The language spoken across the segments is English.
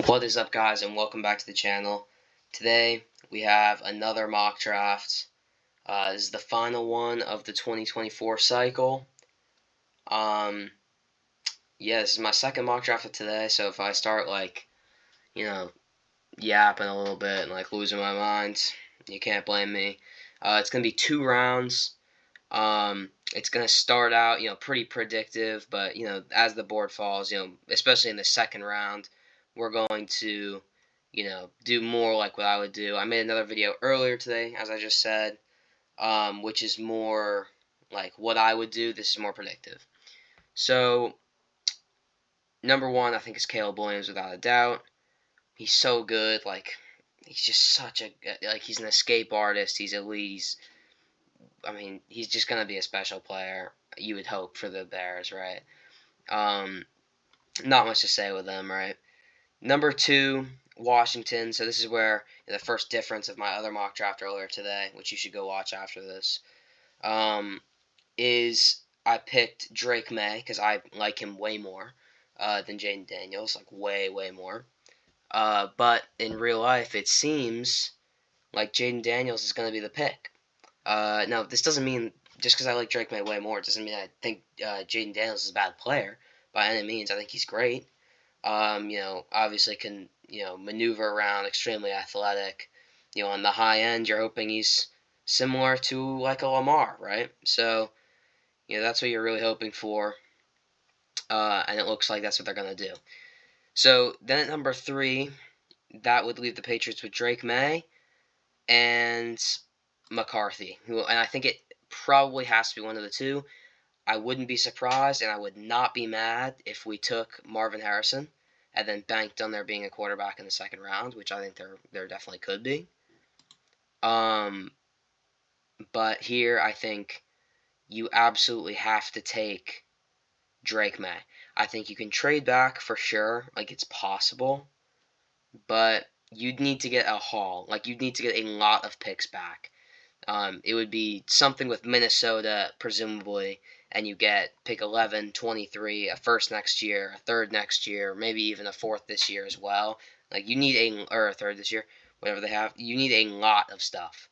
What is up, guys, and welcome back to the channel. Today we have another mock draft. This is the final one of the 2024 cycle. Yeah, this is my second mock draft of today, so if I start yapping a little bit and losing my mind, you can't blame me. It's gonna be 2 rounds. It's gonna start out, pretty predictive, but as the board falls, especially in the second round, we're going to do more like what I would do. I made another video earlier today, as I just said, which is more like what I would do. This is more predictive. So, number one, I think is Caleb Williams, without a doubt. He's so good. He's just such a, he's an escape artist. He's elite. He's just going to be a special player, you would hope, for the Bears, right? Not much to say with them, right? Number two, Washington. So this is where the first difference of my other mock draft earlier today, which you should go watch after this, is I picked Drake May because I like him way more than Jayden Daniels, way more. But in real life, it seems like Jayden Daniels is going to be the pick. Now, this doesn't mean just because I like Drake May way more, it doesn't mean I think Jayden Daniels is a bad player by any means. I think he's great. Obviously can maneuver around, extremely athletic. On the high end, you're hoping he's similar to like a Lamar, right? So that's what you're really hoping for, and it looks like that's what they're gonna do. So then at number three, that would leave the Patriots with Drake May and McCarthy, and I think it probably has to be one of the two. I wouldn't be surprised, and I would not be mad if we took Marvin Harrison and then banked on there being a quarterback in the second round, which I think there definitely could be. But here I think you absolutely have to take Drake May. I think you can trade back for sure, it's possible, but you'd need to get a haul. You'd need to get a lot of picks back. It would be something with Minnesota, presumably, and you get pick 11, 23, a first next year, a third next year, maybe even a fourth this year as well. You need or a third this year, whatever they have. You need a lot of stuff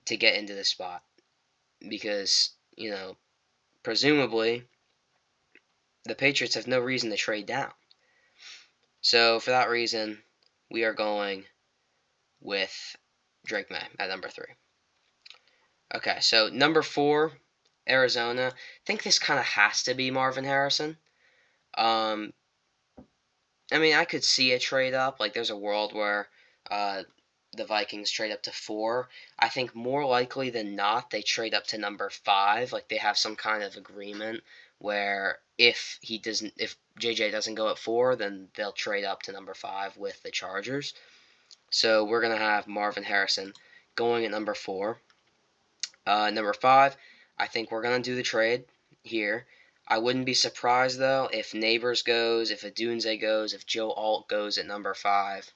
to get into this spot because, presumably, the Patriots have no reason to trade down. So, for that reason, we are going with Drake May at number 3. Okay, so number 4, Arizona. I think this kind of has to be Marvin Harrison. I could see a trade up. There's a world where the Vikings trade up to 4. I think more likely than not, they trade up to number 5. They have some kind of agreement where if JJ doesn't go at 4, then they'll trade up to number 5 with the Chargers. So we're gonna have Marvin Harrison going at number 4. Number 5, I think we're going to do the trade here. I wouldn't be surprised, though, if Neighbors goes, if Odunze goes, if Joe Alt goes at number 5.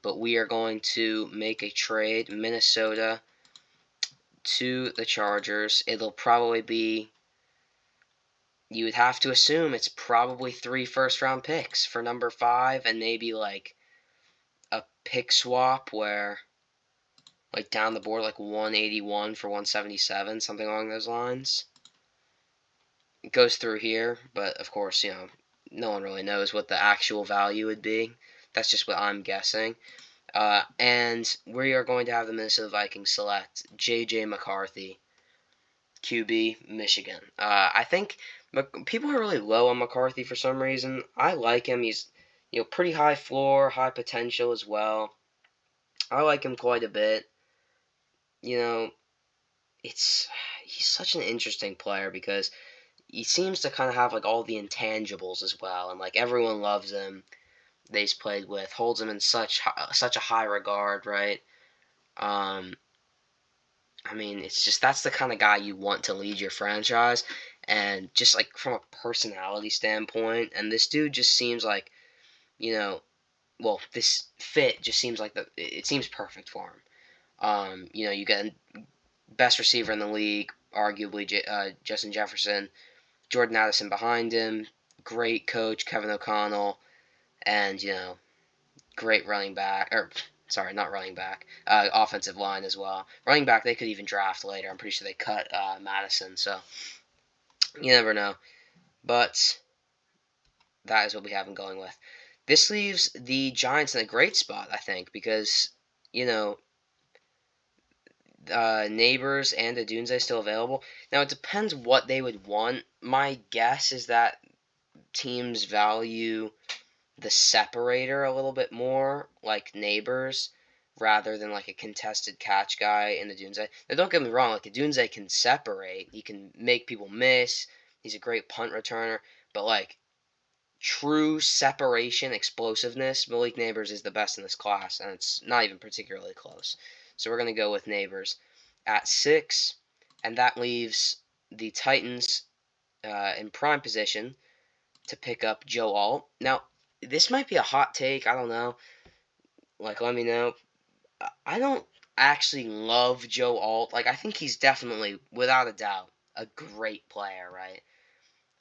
But we are going to make a trade, Minnesota to the Chargers. It'll probably be, you would have to assume it's probably 3 first-round picks for number 5 and maybe a pick swap where down the board, 181 for 177, something along those lines. It goes through here, but of course, no one really knows what the actual value would be. That's just what I'm guessing. And we are going to have the Minnesota Vikings select J.J. McCarthy, QB, Michigan. I think people are really low on McCarthy for some reason. I like him. He's pretty high floor, high potential as well. I like him quite a bit. He's such an interesting player because he seems to kind of have all the intangibles as well, and everyone loves him. That he's played with holds him in such a high regard, right? It's just that's the kind of guy you want to lead your franchise, and just from a personality standpoint, and this dude just seems this fit just seems it seems perfect for him. You get best receiver in the league, arguably Justin Jefferson, Jordan Addison behind him, great coach Kevin O'Connell, and great running back, or sorry, not running back, offensive line as well. Running back they could even draft later. I'm pretty sure they cut Madison, so you never know. But that is what we have him going with. This leaves the Giants in a great spot, I think, because you know Neighbors and Odunze still available. Now it depends what they would want. My guess is that teams value the separator a little bit more, like Neighbors, rather than like a contested catch guy in the Odunze. Now don't get me wrong, like Odunze can separate, he can make people miss. He's a great punt returner, but like true separation, explosiveness, Malik Neighbors is the best in this class, and it's not even particularly close. So we're going to go with Neighbors at 6, and that leaves the Titans in prime position to pick up Joe Alt. Now, this might be a hot take. I don't know. Like, let me know. I don't actually love Joe Alt. Like, I think he's definitely, without a doubt, a great player, right?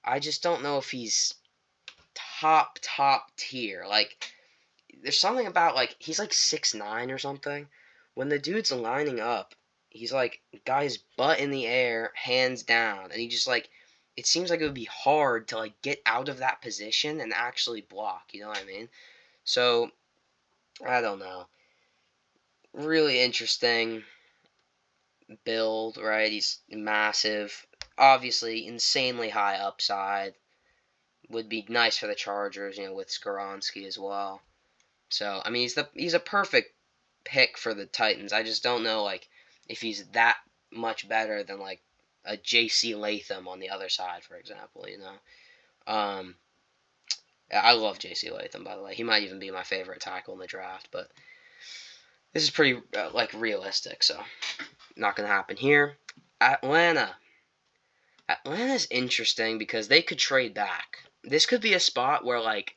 I just don't know if he's top tier. Like, there's something about like he's like 6'9" or something. When the dude's lining up, he's like got his butt in the air, hands down, and he just like it seems like it would be hard to like get out of that position and actually block. You know what I mean? So I don't know. Really interesting build, right? He's massive, obviously insanely high upside. Would be nice for the Chargers, with Skoronski as well. So I mean, he's a perfect pick for the Titans. I just don't know like if he's that much better than like a J.C. Latham on the other side, for example. Um, I love J.C. Latham, by the way. He might even be my favorite tackle in the draft, but this is pretty like realistic, so not gonna happen here. Atlanta. Atlanta's interesting because they could trade back. This could be a spot where like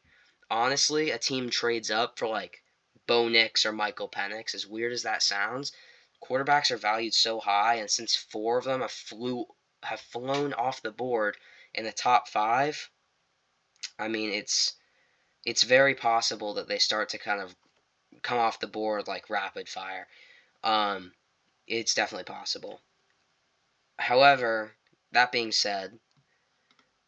honestly a team trades up for like Bo Nix or Michael Penix. As weird as that sounds, quarterbacks are valued so high, and since 4 of them have flown off the board in the top 5, I mean it's very possible that they start to kind of come off the board like rapid fire. Um, it's definitely possible. However, that being said,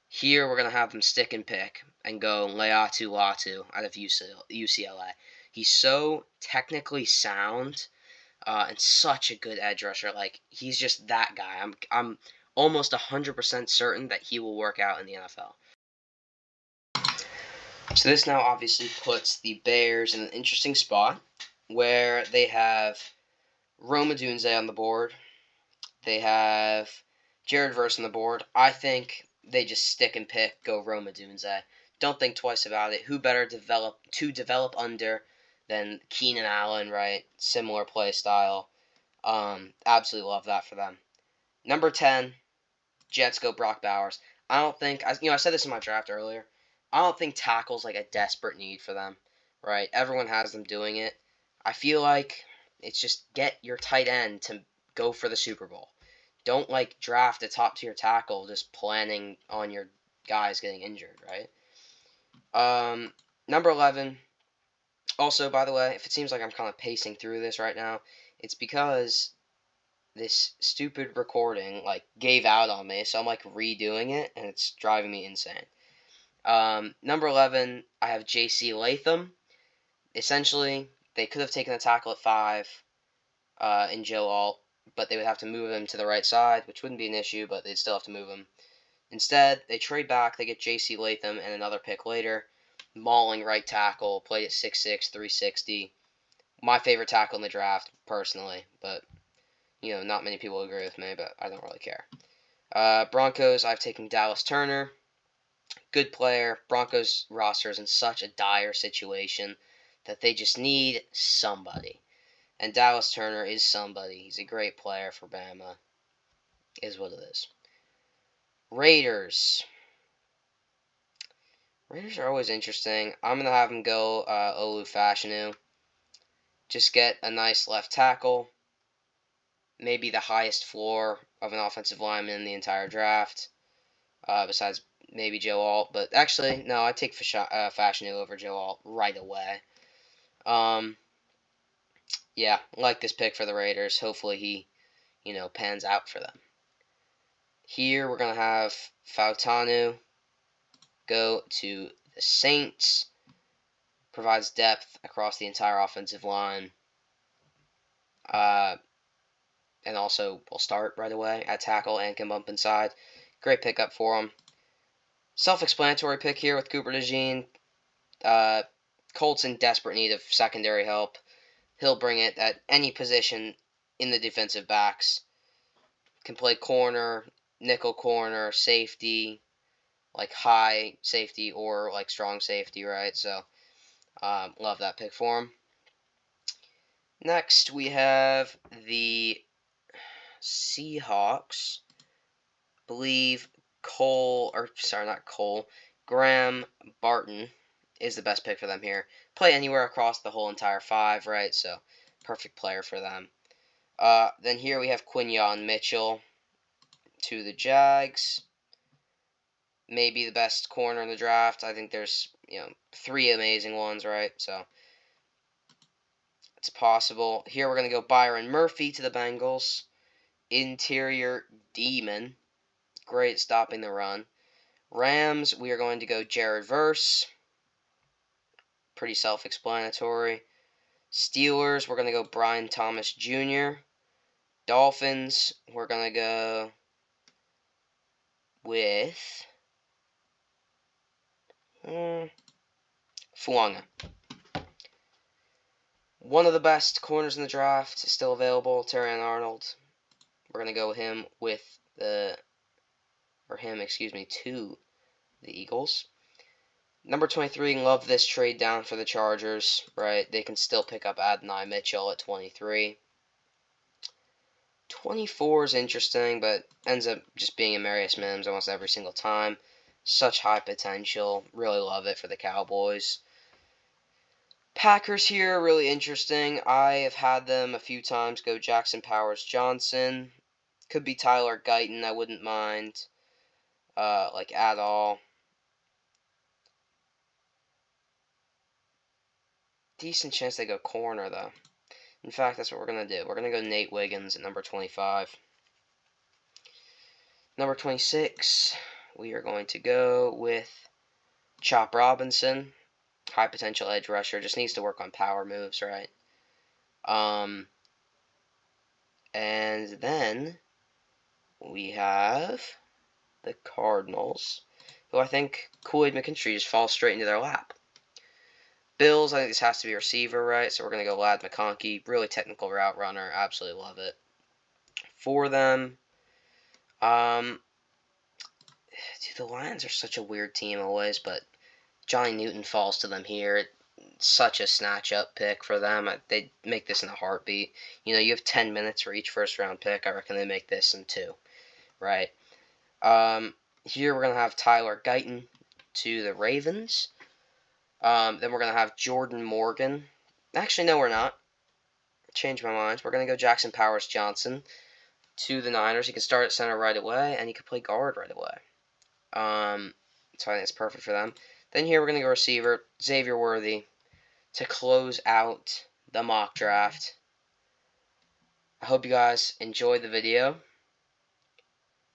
here we're gonna have them stick and pick and go Laiatu Latu out of UCLA. He's so technically sound and such a good edge rusher. Like he's just that guy. I'm almost 100% certain that he will work out in the NFL. So this now obviously puts the Bears in an interesting spot where they have Rome Odunze on the board. They have Jared Verse on the board. I think they just stick and pick, go Rome Odunze. Don't think twice about it. Who better to develop under than Keenan Allen, right? Similar play style. Absolutely love that for them. Number 10, Jets go Brock Bowers. I don't think, I said this in my draft earlier. I don't think tackle's like a desperate need for them, right? Everyone has them doing it. I feel like it's just get your tight end to go for the Super Bowl. Don't like draft a top tier tackle just planning on your guys getting injured, right? Number 11. Also, by the way, if it seems like I'm kind of pacing through this right now, it's because this stupid recording like gave out on me, so I'm like redoing it, and it's driving me insane. Number 11, I have J.C. Latham. Essentially, they could have taken a tackle at 5 in Joe Alt, but they would have to move him to the right side, which wouldn't be an issue, but they'd still have to move him. Instead, they trade back, they get J.C. Latham and another pick later. Mauling right tackle, played at 6'6", 360. My favorite tackle in the draft, personally, but not many people agree with me, but I don't really care. Broncos, I've taken Dallas Turner. Good player. Broncos roster is in such a dire situation that they just need somebody. And Dallas Turner is somebody. He's a great player for Bama. Is what it is. Raiders. Raiders are always interesting. I'm going to have them go Olu Fashanu. Just get a nice left tackle. Maybe the highest floor of an offensive lineman in the entire draft. Besides, maybe Joe Alt, but actually, no, I'd take Fashanu over Joe Alt right away. Yeah, I like this pick for the Raiders. Hopefully he, pans out for them. Here we're going to have Fautanu go to the Saints. Provides depth across the entire offensive line. And also will start right away at tackle and can bump inside. Great pickup for him. Self-explanatory pick here with Cooper DeJean. Colts in desperate need of secondary help. He'll bring it at any position in the defensive backs. Can play corner, nickel corner, safety, like high safety or like strong safety, right? So, love that pick for him. Next, we have the Seahawks. Believe Graham Barton is the best pick for them here. Play anywhere across the whole entire 5, right? So, perfect player for them. Then here we have Quinyon Mitchell to the Jags. Maybe the best corner in the draft. I think there's, 3 amazing ones, right? So, it's possible. Here we're going to go Byron Murphy to the Bengals. Interior demon. Great stopping the run. Rams, we are going to go Jared Verse. Pretty self-explanatory. Steelers, we're going to go Brian Thomas Jr. Dolphins, we're going to go with Fuanga. One of the best corners in the draft is still available, Terrion Arnold. We're going to go to the Eagles. Number 23, love this trade down for the Chargers, right? They can still pick up Adonai Mitchell at 23. 24 is interesting, but ends up just being Amarius Mims almost every single time. Such high potential. Really love it for the Cowboys. Packers here, really interesting. I have had them a few times go Jackson Powers Johnson. Could be Tyler Guyton, I wouldn't mind. At all. Decent chance they go corner, though. In fact, that's what we're going to do. We're going to go Nate Wiggins at number 25. Number 26, we are going to go with Chop Robinson. High potential edge rusher. Just needs to work on power moves, right? And then we have the Cardinals, who I think Kool-Aid McKinstry just falls straight into their lap. Bills, I think this has to be a receiver, right? So we're going to go Ladd McConkey. Really technical route runner. Absolutely love it. For them, the Lions are such a weird team always, but Johnny Newton falls to them here. Such a snatch-up pick for them. They'd make this in a heartbeat. You have 10 minutes for each first-round pick. I reckon they make this in 2, right? Here we're going to have Tyler Guyton to the Ravens. Then we're going to have Jordan Morgan. Actually, no, we're not. Change my mind. We're going to go Jackson Powers Johnson to the Niners. He can start at center right away, and he can play guard right away. So I think it's perfect for them. Then here we're going to go receiver, Xavier Worthy, to close out the mock draft. I hope you guys enjoyed the video.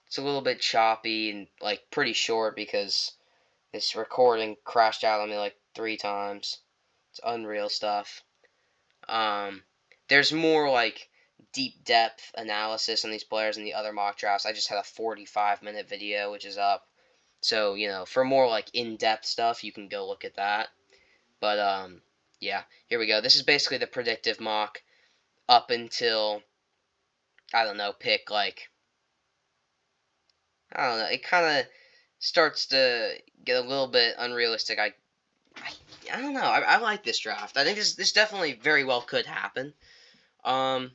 It's a little bit choppy and pretty short because this recording crashed out on me 3 times. It's unreal stuff. There's more deep depth analysis on these players in the other mock drafts. I just had a 45-minute video which is up. So, for more in-depth stuff, you can go look at that. But yeah, here we go. This is basically the predictive mock up until I don't know, pick I don't know. It kind of starts to get a little bit unrealistic. I don't know. I like this draft. I think this definitely very well could happen. I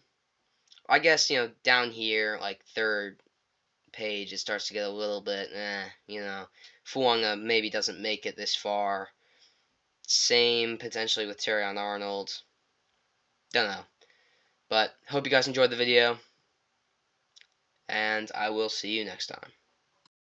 guess down here, third page, it starts to get a little bit, Fuanga maybe doesn't make it this far. Same potentially with Terrion Arnold. Don't know. But hope you guys enjoyed the video, and I will see you next time.